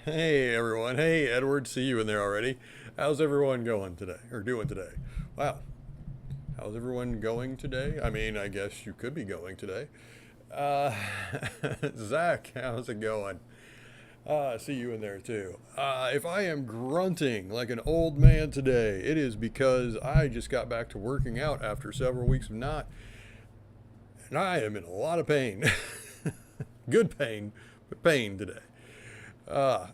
Hey everyone. Hey Edward, see you in there already. How's everyone going today? Or doing today? Wow. How's everyone going today? I mean, I guess you could be going today. Uh, Zach, how's it going? See you in there too. If I am grunting like an old man today, it is because I just got back to working out after several weeks of not, and I am in a lot of pain. Good pain, but pain today. Uh,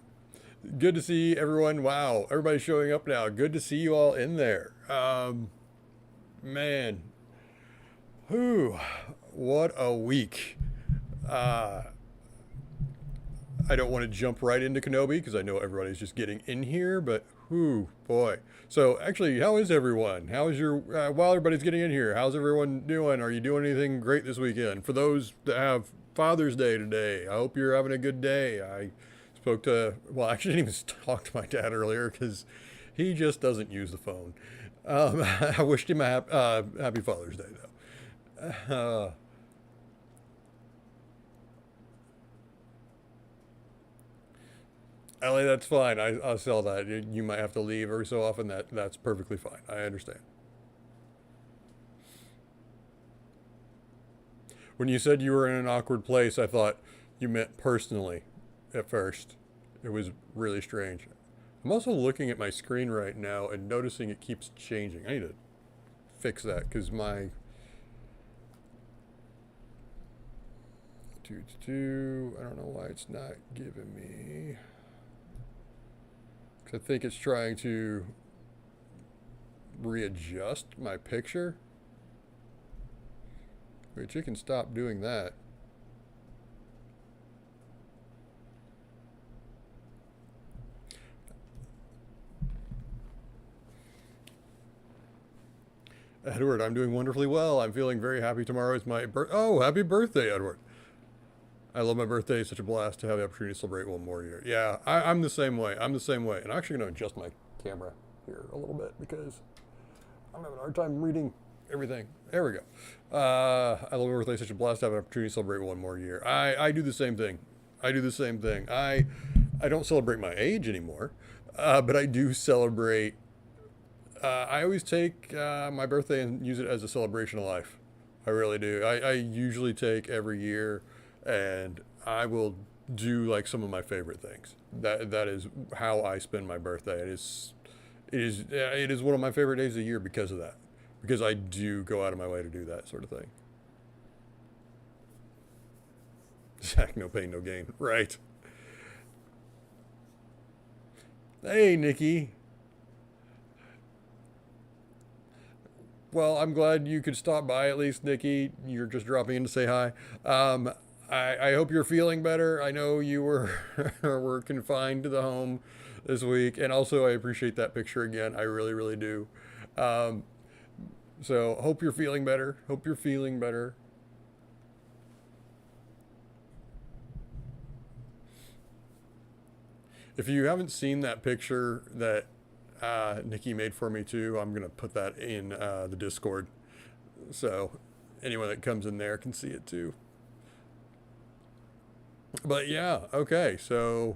Good to see everyone. Wow, everybody's showing up now. Good to see you all in there. Man, whew, what a week. Uh, I don't want to jump right into Kenobi because I know everybody's just getting in here, but whew, boy. So actually, how is everyone? How is your, while everybody's getting in here, how's everyone doing? Are you doing anything great this weekend? For those that have Father's Day today, I hope you're having a good day. I spoke to, well, I actually didn't even talk to my dad earlier because he just doesn't use the phone. I wished him a happy Father's Day, though. Ellie, that's fine. I'll sell that. You might have to leave every so often. That's perfectly fine. I understand. When you said you were in an awkward place, I thought you meant personally at first. It was really strange. I'm also looking at my screen right now and noticing it keeps changing. I need to fix that because my I don't know why it's not giving me. Because I think it's trying to readjust my picture, which you can stop doing that. Edward, I'm doing wonderfully well. I'm feeling very happy. Tomorrow is my birth. Oh, happy birthday, Edward. I love my birthday. It's such a blast to have the opportunity to celebrate one more year. Yeah, I'm the same way. I'm the same way. And I'm actually going to adjust my camera here a little bit because I'm having a hard time reading everything. There we go. I love my birthday. Such a blast to have an opportunity to celebrate one more year. I do the same thing. I do the same thing. I don't celebrate my age anymore, but I do celebrate. I always take my birthday and use it as a celebration of life. I really do. I usually take every year, and I will do like some of my favorite things. That is how I spend my birthday. It is one of my favorite days of the year because of that. Because I do go out of my way to do that sort of thing. Zach, no pain, no gain. Right. Hey, Nikki. Well, I'm glad you could stop by at least, Nikki. You're just dropping in to say hi. Um, I hope you're feeling better. I know you were were confined to the home this week, and also I appreciate that picture again. I really, really do. Um, so hope you're feeling better. Hope you're feeling better. If you haven't seen that picture that Nikki made for me too, I'm gonna put that in the Discord, so anyone that comes in there can see it too. But yeah, okay. So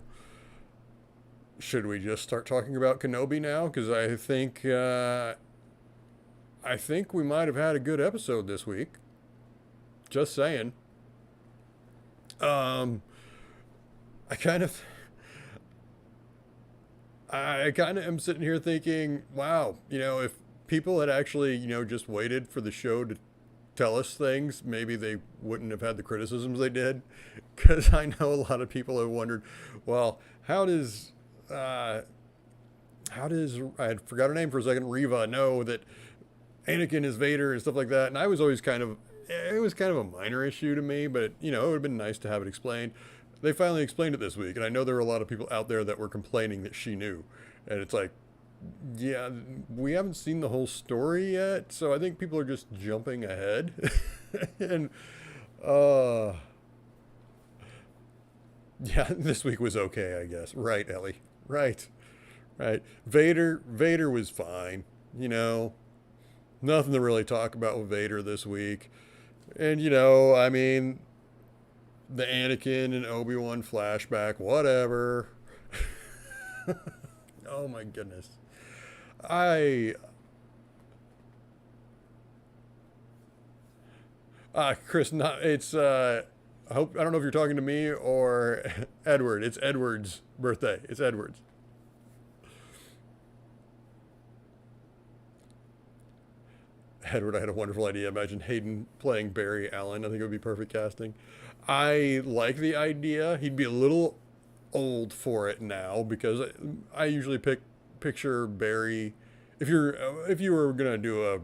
should we just start talking about Kenobi now? Because I think we might have had a good episode this week. Just saying. Um, I kind of I kind of am sitting here thinking, wow, if people had actually, just waited for the show to tell us things, maybe they wouldn't have had the criticisms they did. Because I know a lot of people have wondered, well, uh, how does I had forgot her name for a second, Reva, know that Anakin is Vader and stuff like that? And I was always it was kind of a minor issue to me, but it would have been nice to have it explained. They finally explained it this week, and I know there were a lot of people out there that were complaining that she knew, and it's like, yeah, we haven't seen the whole story yet, so I think people are just jumping ahead. And uh yeah, this week was okay, I guess. Right, Ellie. Right. Right. Vader was fine, you know. Nothing to really talk about with Vader this week. And I mean, the Anakin and Obi-Wan flashback, whatever. Oh my goodness. I Chris, not it's I hope I don't know if you're talking to me or Edward. It's Edward's birthday. It's Edward's. Edward, I had a wonderful idea. Imagine Hayden playing Barry Allen. I think it would be perfect casting. I like the idea. He'd be a little old for it now because I usually picture Barry. If you were gonna do a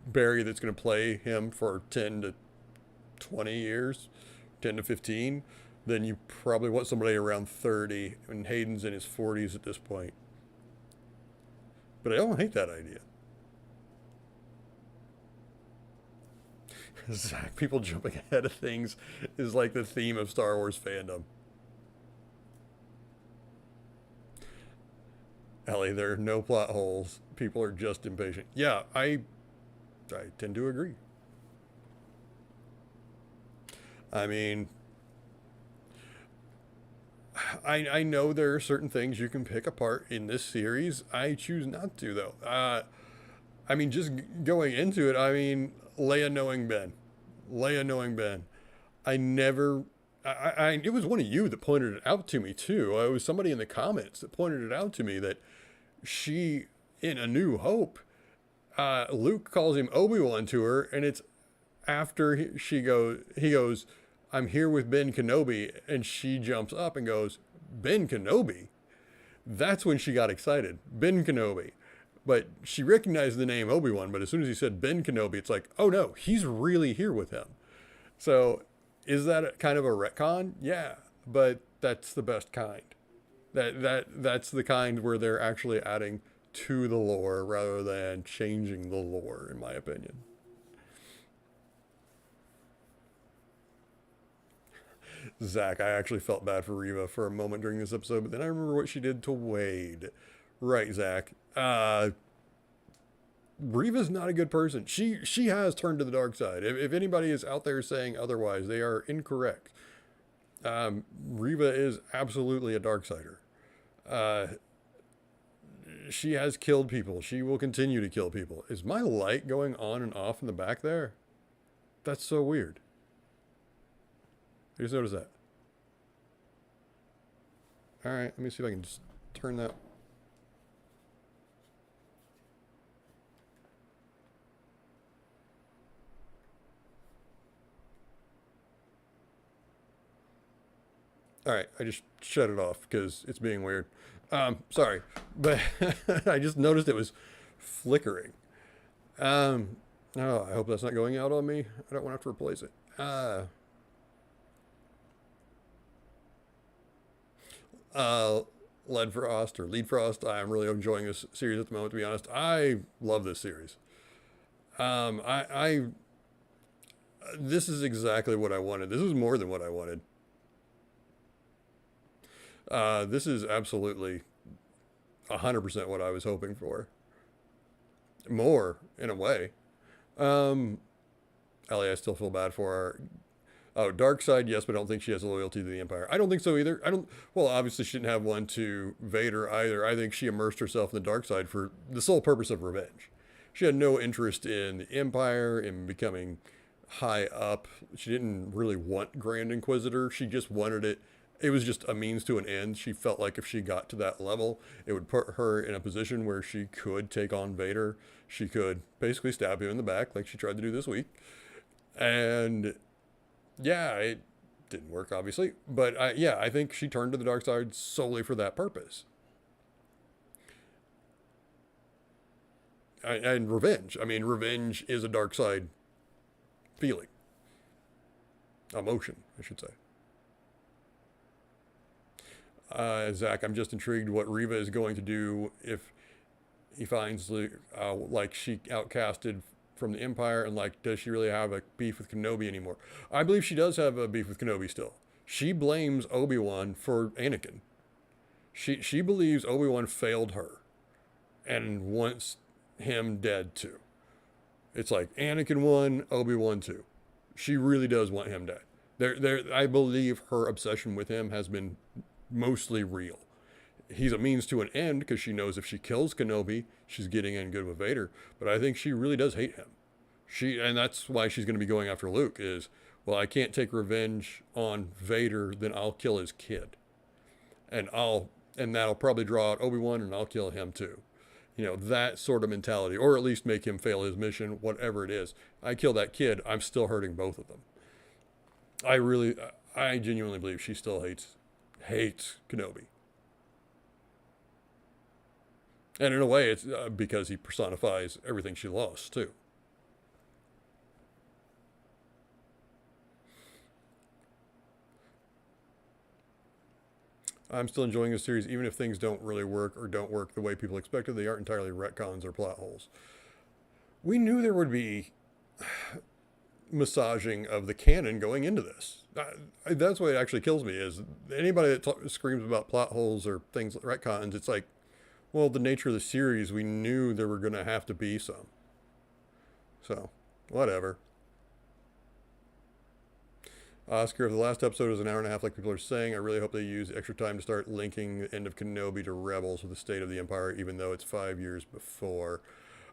Barry that's gonna play him for 10 to 20 years, 10 to 15, then you probably want somebody around 30, and Hayden's in his 40s at this point. But I don't hate that idea. Zach, people jumping ahead of things is like the theme of Star Wars fandom. Ellie, there are no plot holes. People are just impatient. Yeah, I tend to agree. I mean, I know there are certain things you can pick apart in this series. I choose not to, though. I mean, just going into it, I mean, Leia knowing Ben. Leia knowing Ben. I never. It was one of you that pointed it out to me, too. It was somebody in the comments that pointed it out to me that she, in A New Hope, Luke calls him Obi-Wan to her, and it's after he goes, I'm here with Ben Kenobi, and she jumps up and goes, Ben Kenobi? That's when she got excited. Ben Kenobi. But she recognized the name Obi-Wan, but as soon as he said Ben Kenobi, it's like, oh no, he's really here with him. So is that kind of a retcon? Yeah, but that's the best kind. That's the kind where they're actually adding to the lore rather than changing the lore, in my opinion. Zach, I actually felt bad for Reva for a moment during this episode, but then I remember what she did to Wade. Right, Zach. Reva's not a good person. She has turned to the dark side. If anybody is out there saying otherwise, they are incorrect. Reva is absolutely a darksider. Uh, she has killed people. She will continue to kill people. Is my light going on and off in the back there? That's so weird. I just noticed that. All right, let me see if I can just turn that. All right, I just shut it off because it's being weird. Sorry, but I just noticed it was flickering. Oh, I hope that's not going out on me. I don't want to have to replace it. Uh, Lead Frost or Lead Frost. I'm really enjoying this series at the moment. To be honest, I love this series. I this is exactly what I wanted. This is more than what I wanted. This is absolutely 100% what I was hoping for. More, in a way. Ellie, I still feel bad for her. Oh, dark side, yes, but I don't think she has a loyalty to the Empire. I don't think so either. Well, obviously she didn't have one to Vader either. I think she immersed herself in the dark side for the sole purpose of revenge. She had no interest in the Empire, in becoming high up. She didn't really want Grand Inquisitor. She just wanted it. It was just a means to an end. She felt like if she got to that level, it would put her in a position where she could take on Vader. She could basically stab him in the back like she tried to do this week. And yeah, it didn't work, obviously. But I think she turned to the dark side solely for that purpose. And revenge. I mean, revenge is a dark side feeling. Emotion, I should say. Zach, I'm just intrigued what Reva is going to do if he finds like she outcasted from the Empire, and like, does she really have a beef with Kenobi anymore? I believe she does have a beef with Kenobi still. She blames Obi-Wan for Anakin. She believes Obi-Wan failed her and wants him dead too. It's like Anakin 1, Obi-Wan 2. She really does want him dead. I believe her obsession with him has been mostly real. he's a means to an end because she knows if she kills Kenobi, she's getting in good with Vader. But I think she really does hate him. And that's why she's going to be going after Luke is, well, I can't take revenge on Vader, then I'll kill his kid. And that'll probably draw out Obi-Wan and I'll kill him too. That sort of mentality, or at least make him fail his mission, whatever it is. I kill that kid, I'm still hurting both of them. I genuinely believe she still hates Kenobi. And in a way, it's because he personifies everything she lost, too. I'm still enjoying the series, even if things don't really work or don't work the way people expected. They aren't entirely retcons or plot holes. We knew there would be massaging of the canon going into this. That's what actually kills me is anybody that screams about plot holes or things like retcons, it's like, well, the nature of the series, we knew there were going to have to be some. So, whatever. Oscar, if the last episode was an hour and a half like people are saying, I really hope they use extra time to start linking the end of Kenobi to Rebels with the state of the Empire, even though it's 5 years before.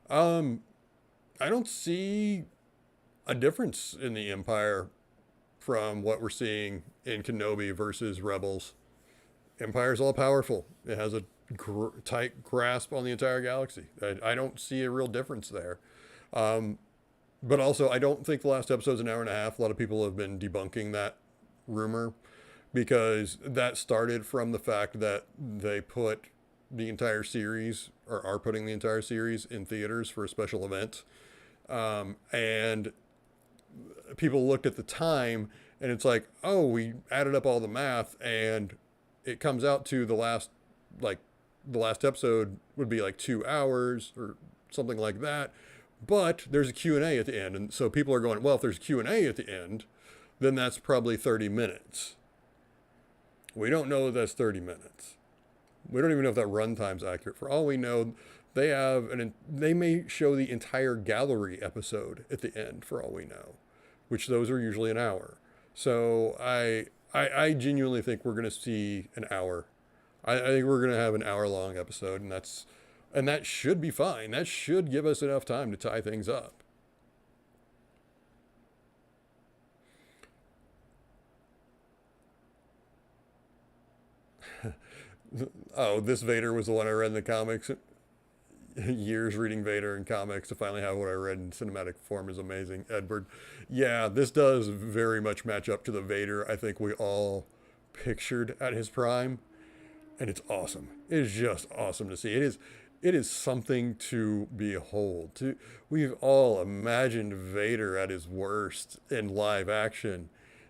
I don't see a difference in the Empire from what we're seeing in Kenobi versus Rebels. Empire's all powerful. It has a tight grasp on the entire galaxy. I don't see a real difference there. But also, I don't think the last episode's an hour and a half. A lot of people have been debunking that rumor because that started from the fact that they put the entire series, or are putting the entire series in theaters for a special event. And people looked at the time and it's like, oh, we added up all the math and it comes out to the last episode would be like 2 hours or something like that. But there's a Q&A at the end. And so people are going, well, if there's a Q&A at the end, then that's probably 30 minutes. We don't know that that's 30 minutes. We don't even know if that runtime's accurate. For all we know, they may show the entire gallery episode at the end, for all we know, which those are usually an hour. So I genuinely think we're going to see an hour. I think we're going to have an hour-long episode, and that should be fine. That should give us enough time to tie things up. Oh, this Vader was the one I read in the comics. Years reading Vader in comics to finally have what I read in cinematic form is amazing. Edward. Yeah, this does very much match up to the Vader I think we all pictured at his prime. And it's awesome. It is just awesome to see. It is something to behold. We've all imagined Vader at his worst in live action,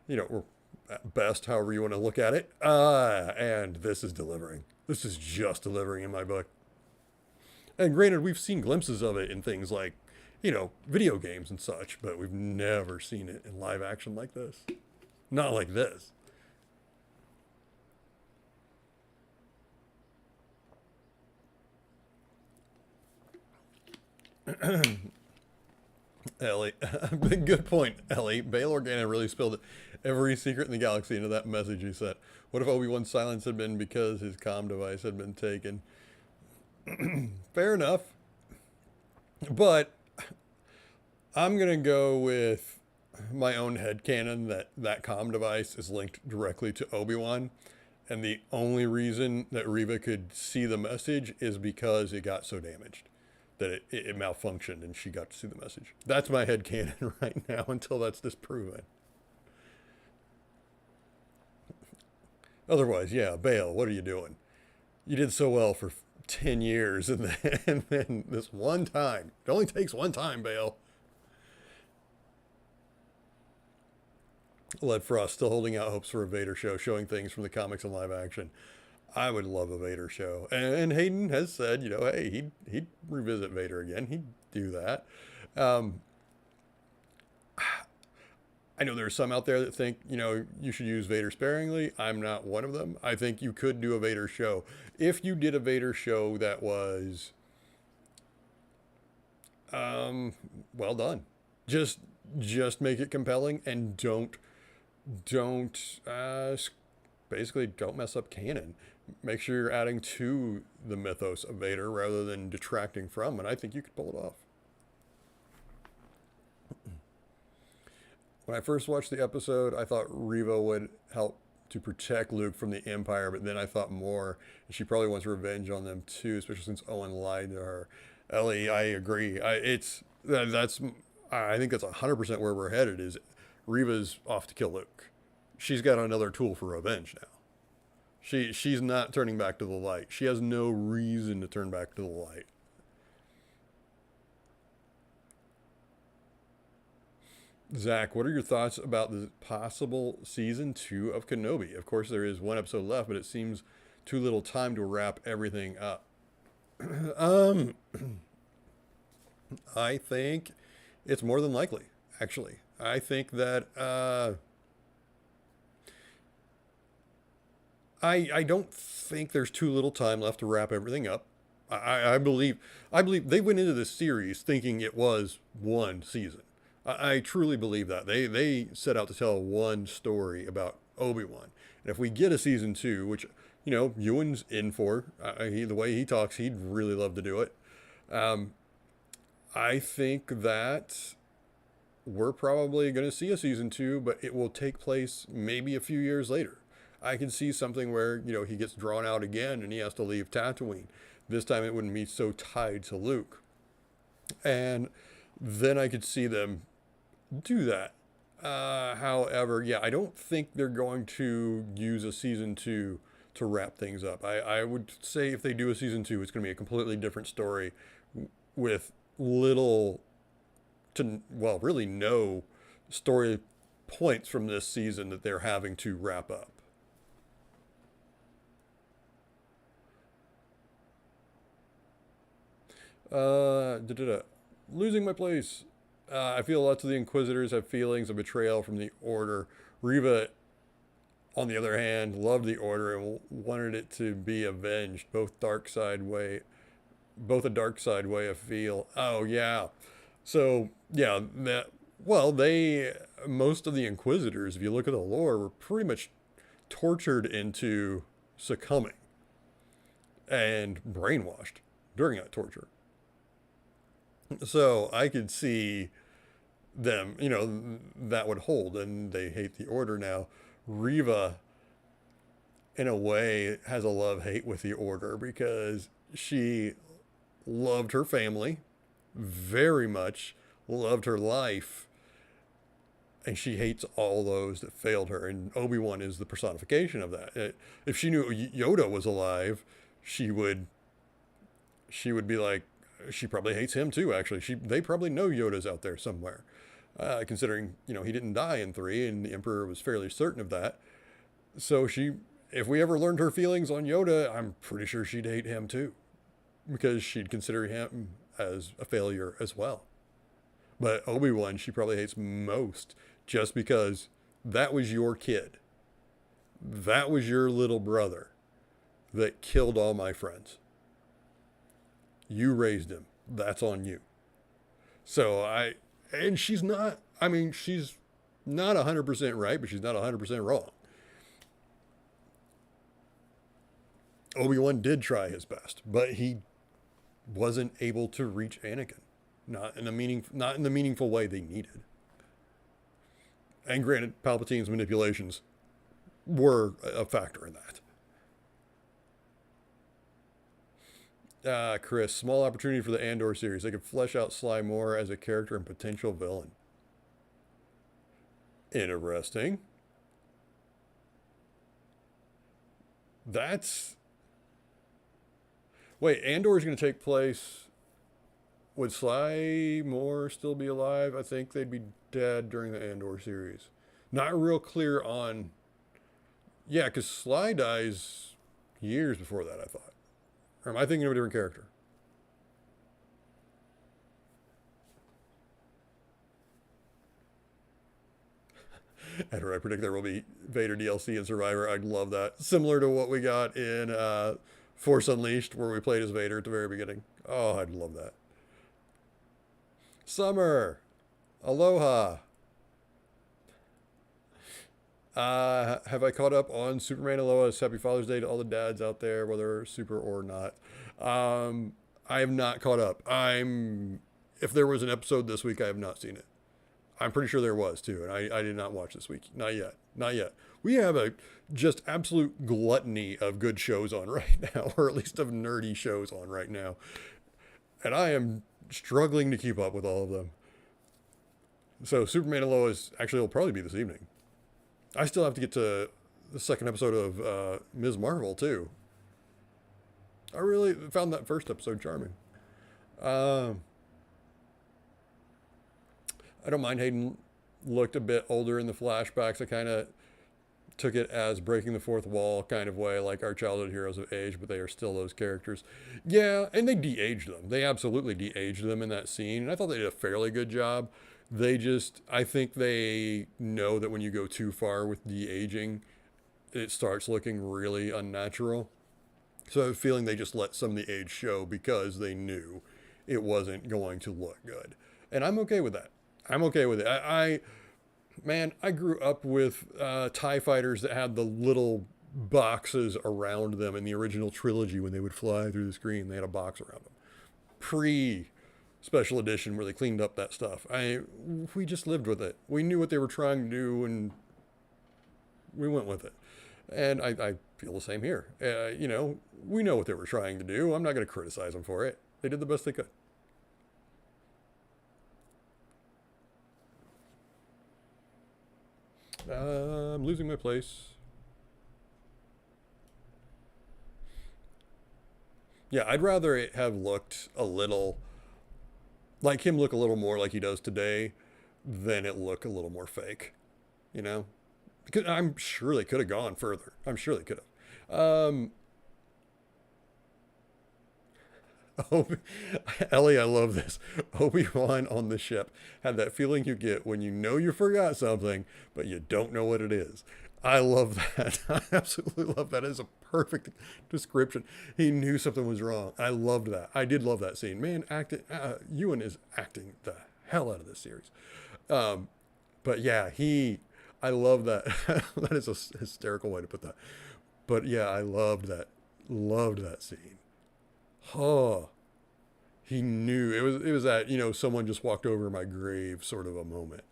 or at best, however you want to look at it. And this is delivering. This is just delivering in my book. And granted, we've seen glimpses of it in things like, video games and such, but we've never seen it in live action like this. Not like this. Ellie, good point, Ellie. Bail Organa really spilled every secret in the galaxy into that message he sent. What if Obi-Wan's silence had been because his comm device had been taken? Fair enough. But I'm going to go with my own headcanon that comm device is linked directly to Obi-Wan. And the only reason that Reva could see the message is because it got so damaged that it malfunctioned and she got to see the message. That's my headcanon right now until that's disproven. Otherwise, yeah, Bail, what are you doing? You did so well for 10 years and then this one time. It only takes one time, Bail. Led Frost still holding out hopes for a Vader show, showing things from the comics and live action. I would love a Vader show. And Hayden has said, hey, he'd revisit Vader again. He'd do that. I know there are some out there that think, you should use Vader sparingly. I'm not one of them. I think you could do a Vader show. If you did a Vader show that was well done. Just make it compelling and don't basically don't mess up canon. Make sure you're adding to the mythos of Vader rather than detracting from, and I think you could pull it off. When I first watched the episode, I thought Reva would help to protect Luke from the Empire, but then I thought more, she probably wants revenge on them too, especially since Owen lied to her. Ellie, I agree. I think that's 100% where we're headed. Is Reva's off to kill Luke. She's got another tool for revenge now. She's not turning back to the light. She has no reason to turn back to the light. Zach, what are your thoughts about the possible season 2 of Kenobi? Of course, there is one episode left, but it seems too little time to wrap everything up. I think it's more than likely, actually. I think that I don't think there's too little time left to wrap everything up. I believe they went into this series thinking it was one season. I truly believe that. They set out to tell one story about Obi-Wan. And if we get a season 2, which, Ewan's in for, the way he talks, he'd really love to do it. I think that we're probably going to see a season 2, but it will take place maybe a few years later. I can see something where, he gets drawn out again and he has to leave Tatooine. This time it wouldn't be so tied to Luke. And then I could see them do that. However, yeah, I don't think they're going to use a season 2 to wrap things up. I would say if they do a season 2, it's going to be a completely different story with little to, well, really no story points from this season that they're having to wrap up. Losing my place. I feel lots of the Inquisitors have feelings of betrayal from the Order. Reva, on the other hand, loved the Order and wanted it to be avenged. Both a dark side way of feel. Oh yeah. So yeah, most of the Inquisitors, if you look at the lore, were pretty much tortured into succumbing and brainwashed during that torture. So I could see them, that would hold, and they hate the Order now. Reva, in a way, has a love-hate with the Order because she loved her family very much, loved her life, and she hates all those that failed her. And Obi-Wan is the personification of that. If she knew Yoda was alive, she would be like, she probably hates him too, actually. They probably know Yoda's out there somewhere. Considering, he didn't die in 3, and the Emperor was fairly certain of that. So if we ever learned her feelings on Yoda, I'm pretty sure she'd hate him too. Because she'd consider him as a failure as well. But Obi-Wan, she probably hates most, just because that was your kid. That was your little brother that killed all my friends. You raised him. That's on you. So she's not 100% right, but she's not 100% wrong. Obi-Wan did try his best, but he wasn't able to reach Anakin. Not in the meaningful way they needed. And granted, Palpatine's manipulations were a factor in that. Chris, small opportunity for the Andor series. They could flesh out Sly more as a character and potential villain. Interesting. Wait, Andor's going to take place. Would Sly Moore still be alive? I think they'd be dead during the Andor series. Not real clear on... Yeah, because Sly dies years before that, I thought. Or am I thinking of a different character? Edward, I predict there will be Vader DLC in Survivor. I'd love that. Similar to what we got in Force Unleashed, where we played as Vader at the very beginning. Oh, I'd love that. Summer. Aloha. Have I caught up on Superman and Lois? Happy Father's Day to all the dads out there, whether super or not. I have not caught up. If there was an episode this week, I have not seen it. I'm pretty sure there was too, and I did not watch this week. Not yet. Not yet. We have a just absolute gluttony of good shows on right now, or at least of nerdy shows on right now. And I am struggling to keep up with all of them. So Superman and Lois actually will probably be this evening. I still have to get to the second episode of Ms. Marvel too. I really found that first episode charming. I don't mind Hayden looked a bit older in the flashbacks. I kind of took it as breaking the fourth wall kind of way, like our childhood heroes of age, but they are still those characters. Yeah, and they de-aged them. They absolutely de-aged them in that scene, and I thought they did a fairly good job. I think they know that when you go too far with de-aging, it starts looking really unnatural. So I have a feeling they just let some of the age show because they knew it wasn't going to look good. And I'm okay with that. I'm okay with it. Man, I grew up with TIE fighters that had the little boxes around them in the original trilogy when they would fly through the screen. They had a box around them. Pre-special edition where they cleaned up that stuff. We just lived with it. We knew what they were trying to do and we went with it. And I feel the same here. We know what they were trying to do. I'm not going to criticize them for it. They did the best they could. I'm losing my place. Yeah, I'd rather it have looked a little like him look a little more like he does today than it look a little more fake, you know? Because I'm sure they could have gone further. I'm sure they could have. Ellie, I love this. Obi-Wan on the ship had that feeling you get when you know you forgot something, but you don't know what it is. I love that. I absolutely love that. It's a perfect description. He knew something was wrong. I loved that. I did love that scene. Man, Ewan is acting the hell out of this series. But yeah, I love that. That is a hysterical way to put that. But yeah, I loved that. Loved that scene. Oh, he knew it was that, someone just walked over my grave sort of a moment.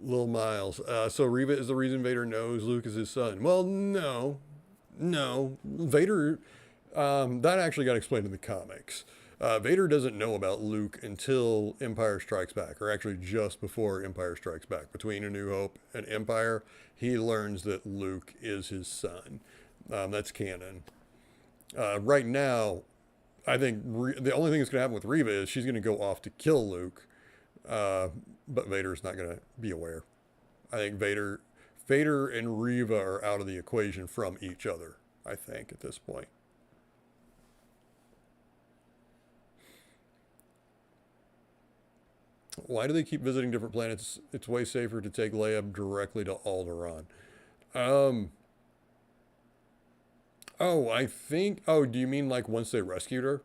Lil Miles. So Reva is the reason Vader knows Luke is his son. Well, no. Vader, that actually got explained in the comics. Vader doesn't know about Luke until Empire Strikes Back, or actually just before Empire Strikes Back. Between A New Hope and Empire, he learns that Luke is his son. That's canon. Right now, I think the only thing that's going to happen with Reva is she's going to go off to kill Luke, but Vader's not going to be aware. I think Vader and Reva are out of the equation from each other, I think, at this point. Why do they keep visiting different planets? It's way safer to take Leia directly to Alderaan. Do you mean like once they rescued her?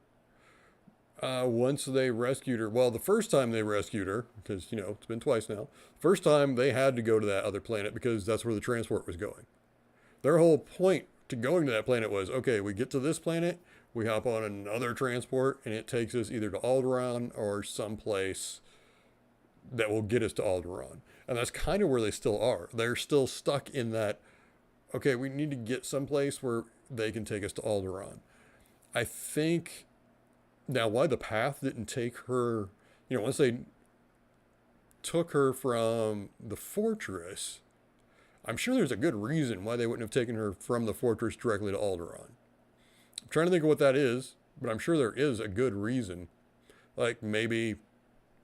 Once they rescued her, well, the first time they rescued her, because, it's been twice now. First time they had to go to that other planet because that's where the transport was going. Their whole point to going to that planet was, okay, we get to this planet, we hop on another transport, and it takes us either to Alderaan or someplace that will get us to Alderaan. And that's kind of where they still are. They're still stuck in that, okay, we need to get someplace where they can take us to Alderaan. I think, now why the path didn't take her, once they took her from the fortress, I'm sure there's a good reason why they wouldn't have taken her from the fortress directly to Alderaan. I'm trying to think of what that is, but I'm sure there is a good reason. Like maybe,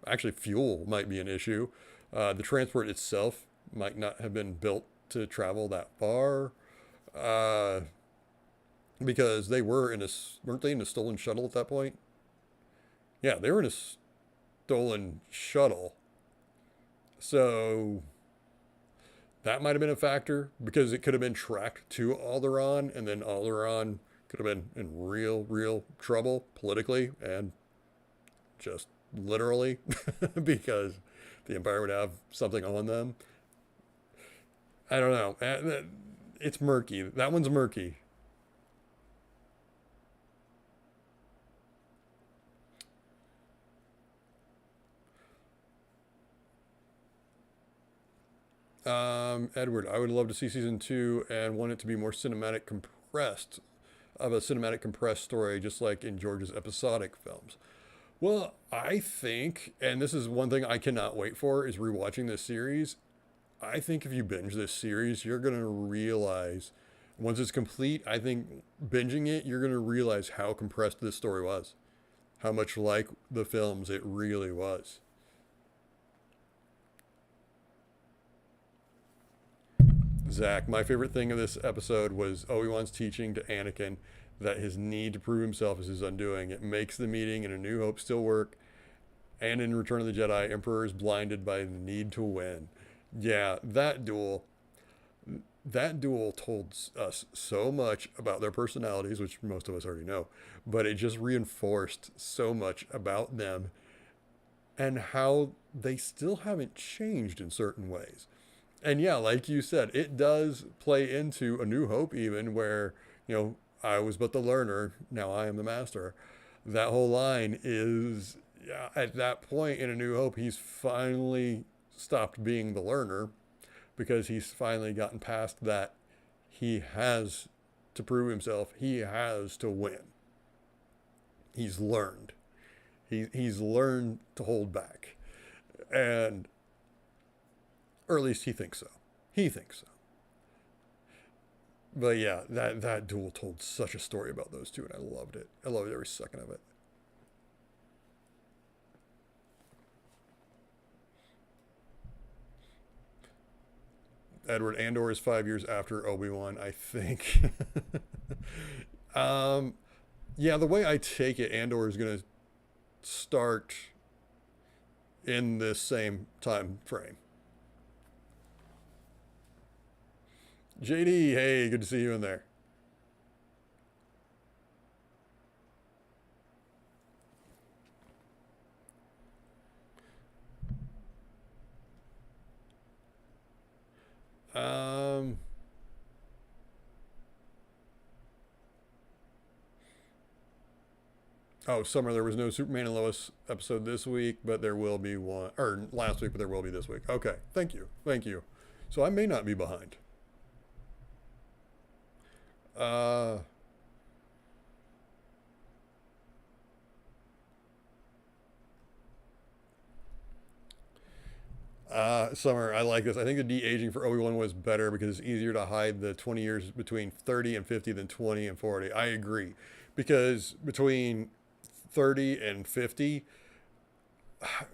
actually fuel might be an issue. The transport itself might not have been built to travel that far. Because they weren't they in a stolen shuttle at that point? Yeah, they were in a stolen shuttle. So that might have been a factor because it could have been tracked to Alderaan, and then Alderaan could have been in real trouble politically and just literally, because the Empire would have something on them. I don't know. It's murky. That one's murky. Edward, I would love to see season two and want it to be more cinematic compressed, of a cinematic compressed story, just like in George's episodic films. Well, I think, and this is one thing I cannot wait for, is rewatching this series. I think if you binge this series, you're going to realize, once it's complete, I think binging it, you're going to realize how compressed this story was. How much like the films it really was. Zach, my favorite thing of this episode was Obi-Wan's teaching to Anakin that his need to prove himself is his undoing. It makes the meeting in A New Hope still work, and in Return of the Jedi, Emperor is blinded by the need to win. Yeah, that duel told us so much about their personalities, which most of us already know, but it just reinforced so much about them and how they still haven't changed in certain ways. And yeah, like you said, it does play into A New Hope, even where, I was but the learner, now I am the master. That whole line is, yeah, at that point in A New Hope, he's finally stopped being the learner because he's finally gotten past that. He has to prove himself, he has to win. He's learned. He's learned to hold back. And, or at least he thinks so. He thinks so. But yeah, that duel told such a story about those two, and I loved it. I loved every second of it. Edward, Andor is 5 years after Obi-Wan, I think. um, yeah, the way I take it, Andor is going to start in this same time frame. JD, hey, good to see you in there. Um, oh, Summer, there was no Superman and Lois episode this week, but there will be one, or last week, but there will be this week. Okay, thank you. Thank you. So I may not be behind. Uh, Summer, I like this. I think the de-aging for Obi-Wan was better because it's easier to hide the 20 years between 30 and 50 than 20 and 40. I agree. Because between 30 and 50,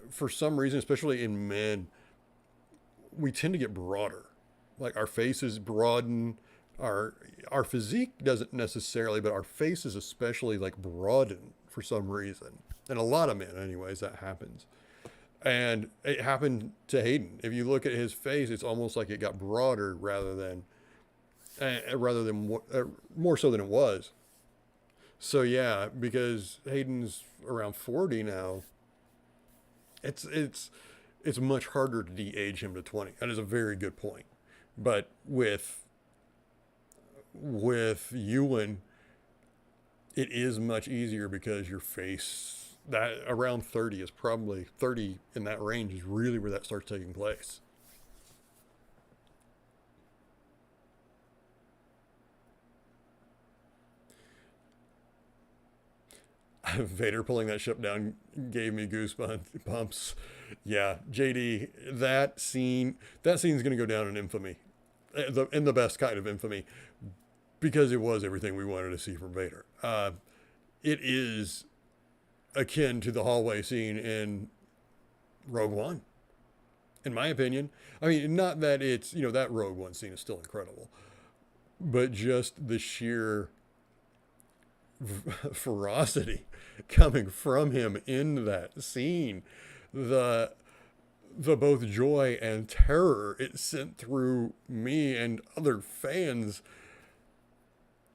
for some reason, especially in men, we tend to get broader. Like our faces broaden, our our physique doesn't necessarily, but our faces especially like broaden for some reason. And a lot of men, anyways, that happens. And it happened to Hayden. If you look at his face, it's almost like it got broader rather than more so than it was. So yeah, because Hayden's around 40 now, it's it's much harder to de-age him to 20. That is a very good point. But with Ewan, it is much easier because your face, that around 30 is probably 30 in that range is really where that starts taking place. Vader pulling that ship down gave me goosebumps. Yeah, JD, that scene's going to go down in infamy, in the best kind of infamy, because it was everything we wanted to see from Vader. It is akin to the hallway scene in Rogue One, in my opinion. I mean, not that it's, that Rogue One scene is still incredible, but just the sheer ferocity coming from him in that scene, the both joy and terror it sent through me and other fans.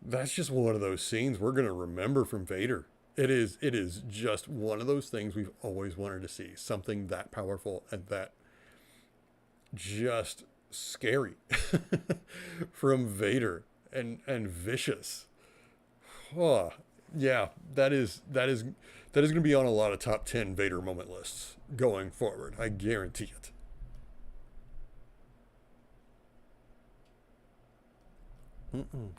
That's just one of those scenes we're going to remember from Vader. It is just one of those things we've always wanted to see. Something that powerful and that just scary from Vader and vicious. Oh, yeah, that is going to be on a lot of top 10 Vader moment lists going forward. I guarantee it. Mm-mm.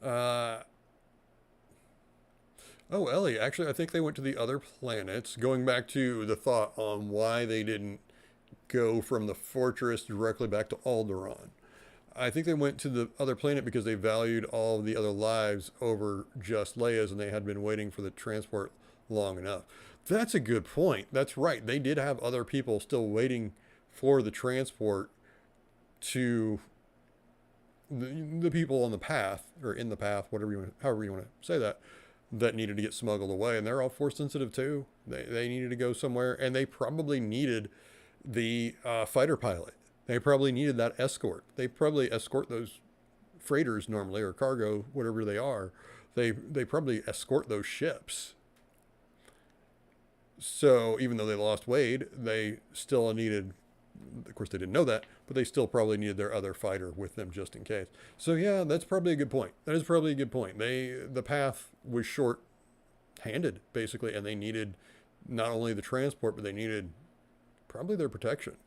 Uh, oh, Ellie, actually, I think they went to the other planets. Going back to the thought on why they didn't go from the fortress directly back to Alderaan. I think they went to the other planet because they valued all of the other lives over just Leia's, and they had been waiting for the transport long enough. That's a good point. That's right. They did have other people still waiting for the transport to the people on the path or in the path, whatever you want, however you want to say that, that needed to get smuggled away, and they're all force sensitive too. They needed to go somewhere, and they probably needed the fighter pilot. They probably needed that escort. They probably escort those freighters normally or cargo, whatever they are. They probably escort those ships. So even though they lost Wade, they still needed. Of course, they didn't know that, but they still probably needed their other fighter with them just in case. So yeah, that's probably a good point. That is probably a good point. The path was short-handed basically, and they needed not only the transport, but they needed probably their protection.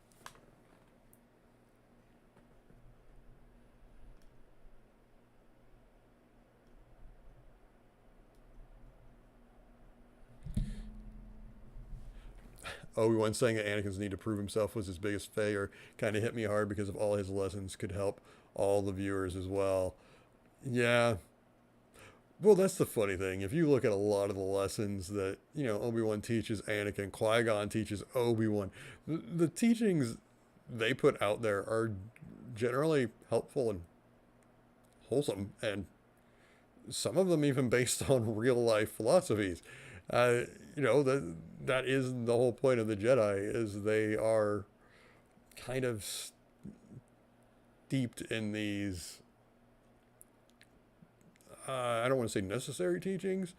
Obi-Wan saying that Anakin's need to prove himself was his biggest failure kind of hit me hard because of all his lessons could help all the viewers as well. Yeah. Well, that's the funny thing. If you look at a lot of the lessons that, Obi-Wan teaches Anakin, Qui-Gon teaches Obi-Wan, the teachings they put out there are generally helpful and wholesome, and some of them even based on real life philosophies. Uh, that is the whole point of the Jedi is they are kind of steeped in these. I don't want to say necessary teachings,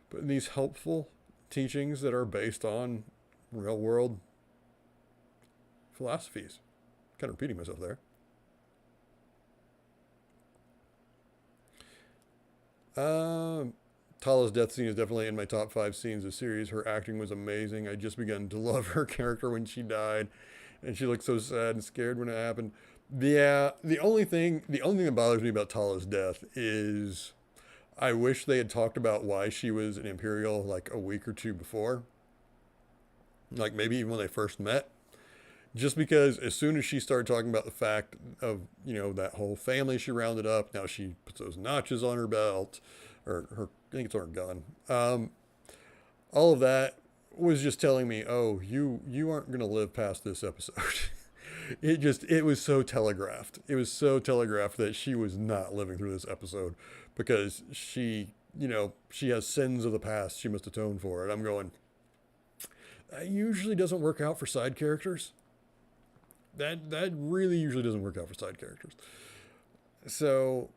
but in these helpful teachings that are based on real world philosophies. Kind of repeating myself there. Um, Tala's death scene is definitely in my top 5 scenes of the series. Her acting was amazing. I just began to love her character when she died, and she looked so sad and scared when it happened. Yeah, the only thing that bothers me about Tala's death is I wish they had talked about why she was an Imperial like a week or two before, like maybe even when they first met. Just because as soon as she started talking about the fact of that whole family she rounded up, now she puts those notches on her belt, or her I think it's on her gun. All of that was just telling me, oh, you aren't gonna live past this episode. It was so telegraphed. It was so telegraphed that she was not living through this episode because she has sins of the past she must atone for. And I'm going, that usually doesn't work out for side characters. That really usually doesn't work out for side characters. So,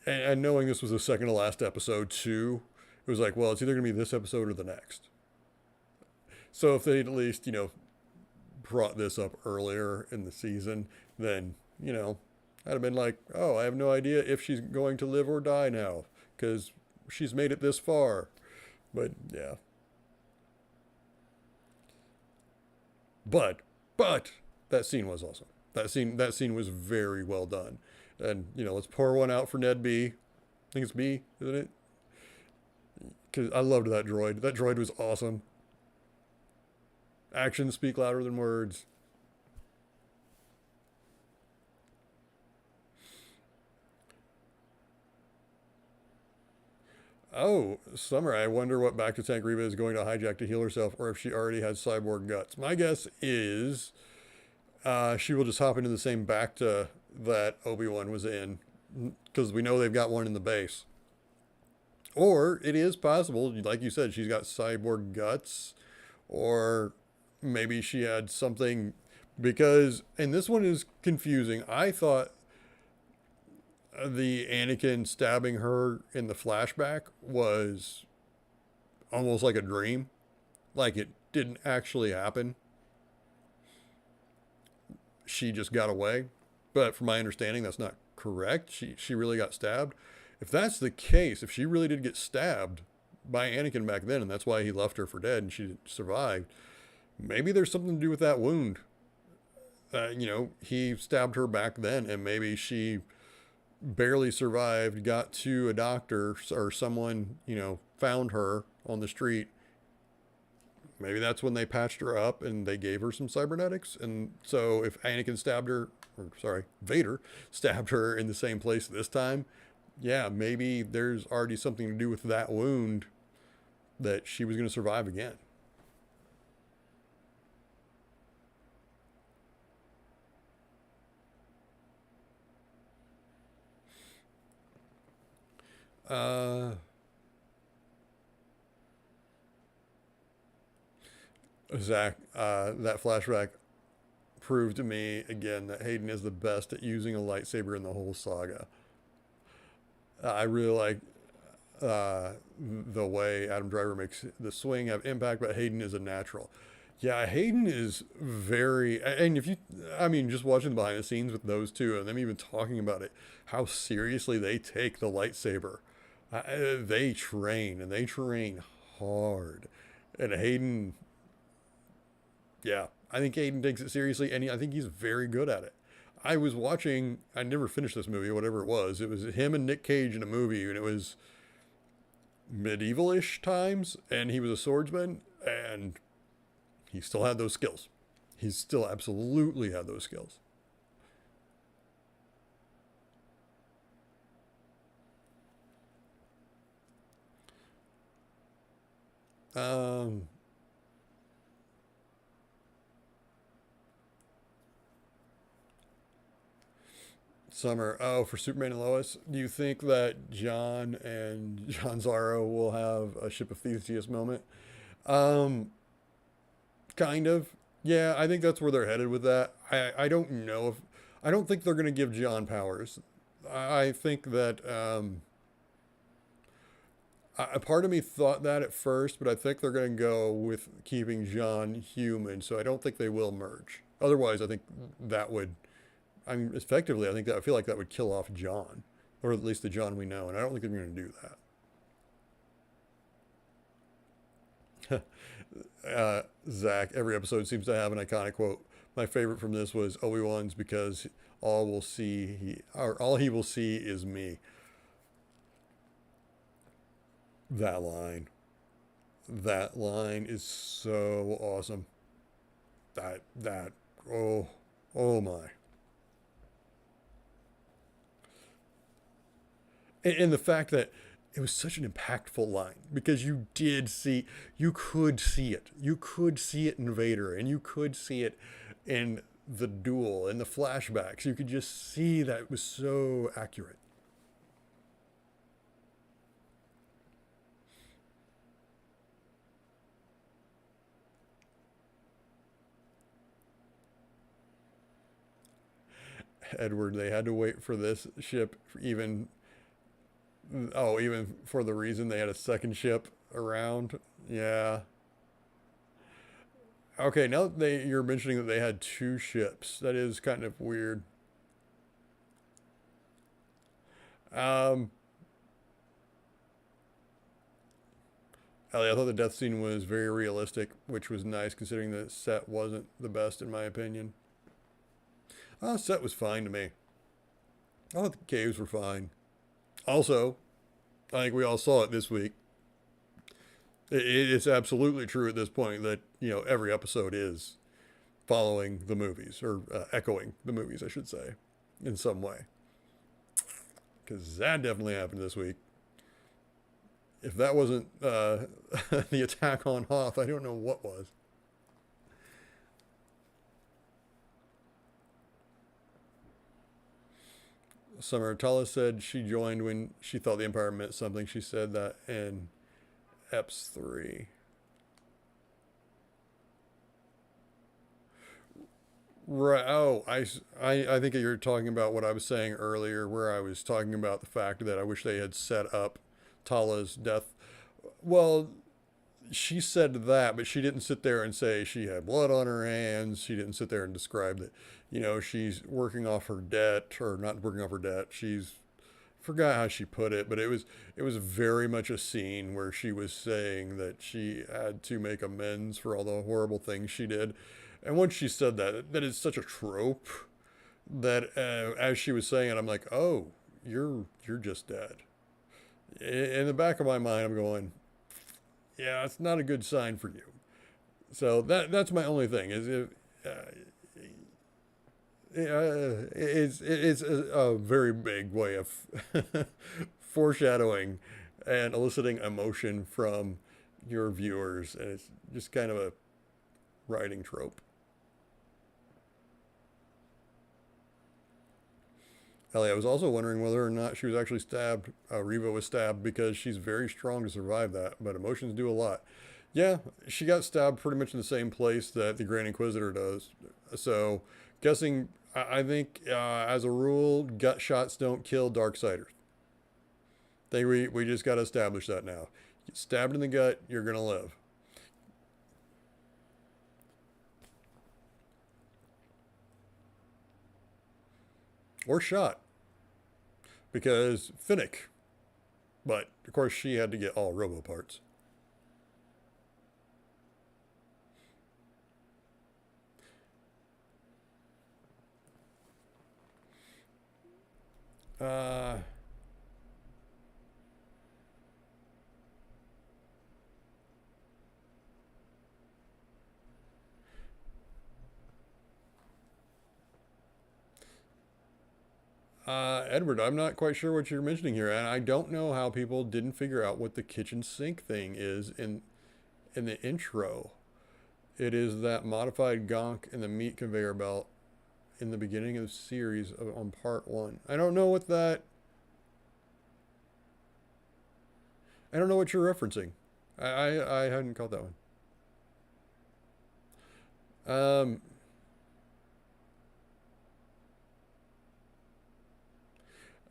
and knowing this was the second to last episode too, it was like, well, it's either going to be this episode or the next. So if they'd at least, brought this up earlier in the season, then, I'd have been like, oh, I have no idea if she's going to live or die now because she's made it this far. But yeah. But that scene was awesome. That scene was very well done. And, let's pour one out for Ned B. I think it's B, isn't it? Because I loved that droid. That droid was awesome. Actions speak louder than words. Oh, Summer, I wonder what Back to Tank Reba is going to hijack to heal herself, or if she already has cyborg guts. My guess is she will just hop into the same Bacta that Obi-Wan was in, because we know they've got one in the base. Or it is possible, like you said, she's got cyborg guts, or maybe she had something Because, and this one is confusing. I thought the Anakin stabbing her in the flashback was almost like a dream, like it didn't actually happen. She just got away. But from my understanding, that's not correct. She really got stabbed. If that's the case, if she really did get stabbed by Anakin back then, and that's why he left her for dead and she survived, maybe there's something to do with that wound. He stabbed her back then, and maybe she barely survived, got to a doctor or someone, found her on the street. Maybe that's when they patched her up and they gave her some cybernetics. And so if Anakin stabbed her, or sorry, Vader stabbed her in the same place this time, yeah, maybe there's already something to do with that wound that she was going to survive again. Uh, Zach, that flashback proved to me again that Hayden is the best at using a lightsaber in the whole saga. I really like the way Adam Driver makes the swing have impact, but Hayden is a natural. Yeah, Hayden is very, and if you, I mean, just watching the behind the scenes with those two and them even talking about it, how seriously they take the lightsaber. They train and they train hard. And Hayden, yeah, I think Hayden takes it seriously, and I think he's very good at it. I was watching, I never finished this movie, whatever it was. It was him and Nick Cage in a movie, and it was medieval-ish times, and he was a swordsman, and he still had those skills. He still absolutely had those skills. Um, Summer, oh, for Superman and Lois, do you think that John and John Zorro will have a Ship of Theseus moment? Um, kind of. Yeah, I think that's where they're headed with that. I don't know if I don't think they're going to give John powers. I think that a part of me thought that at first, but I think they're going to go with keeping John human. So I don't think they will merge. Otherwise, I think that would. I mean, effectively, I think that I feel like that would kill off John, or at least the John we know, and I don't think they're going to do that. Zach, every episode seems to have an iconic quote. My favorite from this was Obi-Wan's because all he will see is me. That line. That line is so awesome. That oh oh my. And the fact that it was such an impactful line because you could see it. You could see it in Vader, and you could see it in the duel, in the flashbacks. You could just see that it was so accurate. Edward, they had to wait for this ship even, oh, even for the reason they had a second ship around. Yeah. Okay, now that you're mentioning that they had two ships, that is kind of weird. Um, Ellie, I thought the death scene was very realistic, which was nice considering the set wasn't the best in my opinion. The set was fine to me. I thought the caves were fine. Also, I think we all saw it this week. It's absolutely true at this point that every episode is following the movies or echoing the movies, I should say, in some way. Because that definitely happened this week. If that wasn't the attack on Hoth, I don't know what was. Summer Tala said she joined when she thought the Empire meant something. She said that in EPS 3. Right. Oh, I think you're talking about what I was saying earlier, where I was talking about the fact that I wish they had set up Tala's death. Well, she said that, but she didn't sit there and say she had blood on her hands. She didn't sit there and describe that, she's working off her debt, or not working off her debt. She's forgot how she put it, but it was very much a scene where she was saying that she had to make amends for all the horrible things she did. And once she said that, that is such a trope that as she was saying it, I'm like, oh, you're just dead. In the back of my mind, I'm going, yeah, it's not a good sign for you. So that's my only thing is if. It's a very big way of foreshadowing and eliciting emotion from your viewers, and it's just kind of a writing trope. Ellie, I was also wondering whether or not she was actually stabbed. Reva was stabbed because she's very strong to survive that, but emotions do a lot. Yeah, she got stabbed pretty much in the same place that the Grand Inquisitor does. So, guessing, I think as a rule, gut shots don't kill Darksiders. We just got to establish that now. Get stabbed in the gut, you're gonna live. Or shot, because Finnick. But of course, she had to get all robo parts. Uh, Edward, I'm not quite sure what you're mentioning here, and I don't know how people didn't figure out what the kitchen sink thing is in the intro. It is that modified gonk in the meat conveyor belt in the beginning of the series on part one. I don't know what that. I don't know what you're referencing. I hadn't caught that one. Um,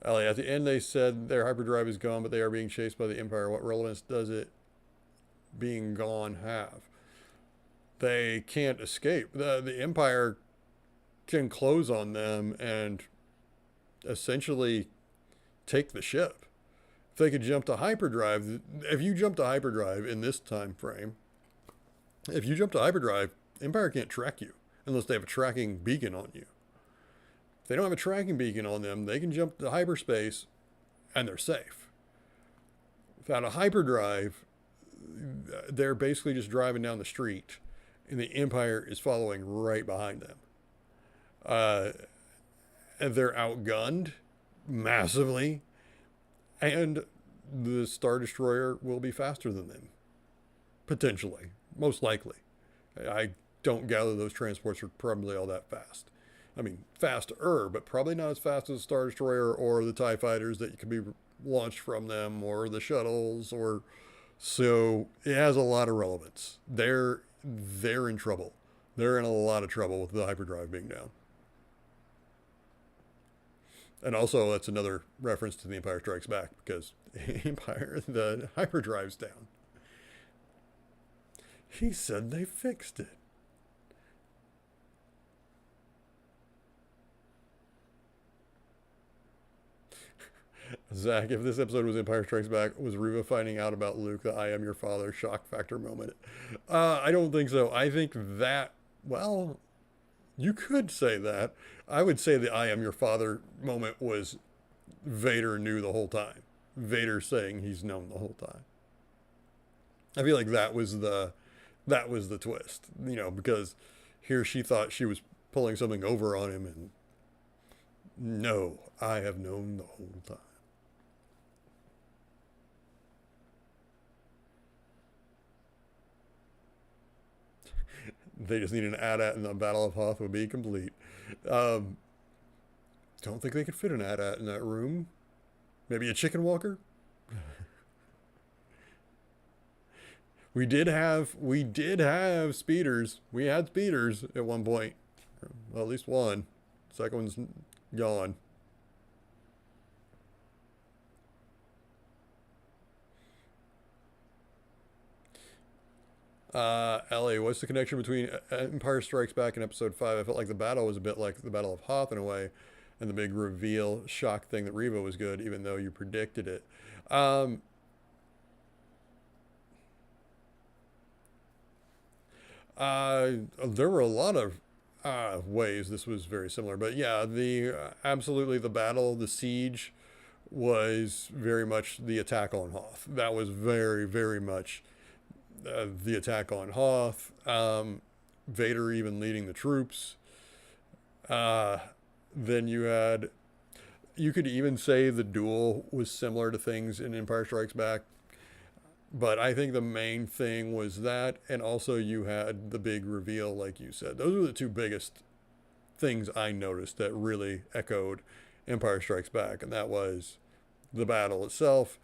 Ellie, at the end they said their hyperdrive is gone, but they are being chased by the Empire. What relevance does it being gone have? They can't escape. The Empire can close on them and essentially take the ship. If they could jump to hyperdrive, if you jump to hyperdrive in this time frame, if you jump to hyperdrive, Empire can't track you unless they have a tracking beacon on you. If they don't have a tracking beacon on them, they can jump to hyperspace and they're safe. Without a hyperdrive, they're basically just driving down the street and the Empire is following right behind them. Uh, and they're outgunned massively, and the Star Destroyer will be faster than them. Potentially. Most likely. I don't gather those transports are probably all that fast. I mean, faster, but probably not as fast as the Star Destroyer or the TIE fighters that can be launched from them, or the shuttles, or so it has a lot of relevance. They're in trouble. They're in a lot of trouble with the hyperdrive being down. And also, that's another reference to the Empire Strikes Back, because the hyperdrive's down. He said they fixed it. Zach, if this episode was Empire Strikes Back, was Reva finding out about Luke, the I am your father shock factor moment? I don't think so. I think that, well, you could say that. I would say the I am your father moment was Vader knew the whole time. Vader saying he's known the whole time. I feel like that was the twist, because here she thought she was pulling something over on him, and no, I have known the whole time. They just need an AT-AT and the Battle of Hoth would be complete. Um, don't think they could fit an AT-AT in that room. Maybe a chicken walker? We did have speeders. We had speeders at one point. Well, at least one. Second one's gone. Ellie, what's the connection between Empire Strikes Back and Episode 5? I felt like the battle was a bit like the Battle of Hoth in a way, and the big reveal shock thing that Reva was good, even though you predicted it. Um, there were a lot of ways this was very similar, but yeah, the absolutely the battle, the siege was very much the attack on Hoth. That was very, very much the attack on Hoth. Vader even leading the troops. Uh, then you could even say the duel was similar to things in Empire Strikes Back. But I think the main thing was that, and also you had the big reveal, like you said. Those were the two biggest things I noticed that really echoed Empire Strikes Back, and that was the battle itself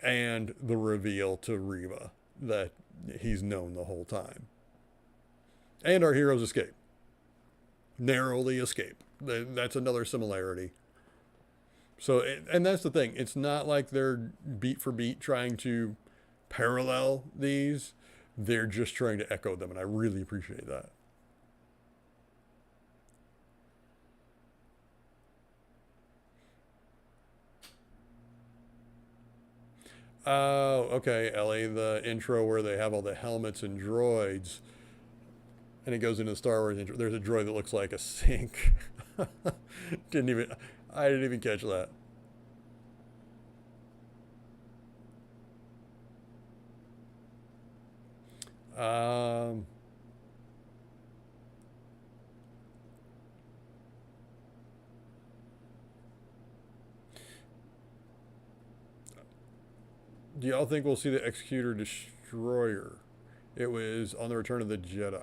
and the reveal to Reva that he's known the whole time. And our heroes escape. Narrowly escape. That's another similarity. So, and that's the thing. It's not like they're beat for beat trying to parallel these. They're just trying to echo them, and I really appreciate that. Oh, okay, Ellie, the intro where they have all the helmets and droids, and it goes into the Star Wars intro. There's a droid that looks like a sink. didn't even, I didn't even catch that. Um, do y'all think we'll see the Executor Destroyer? It was on the Return of the Jedi.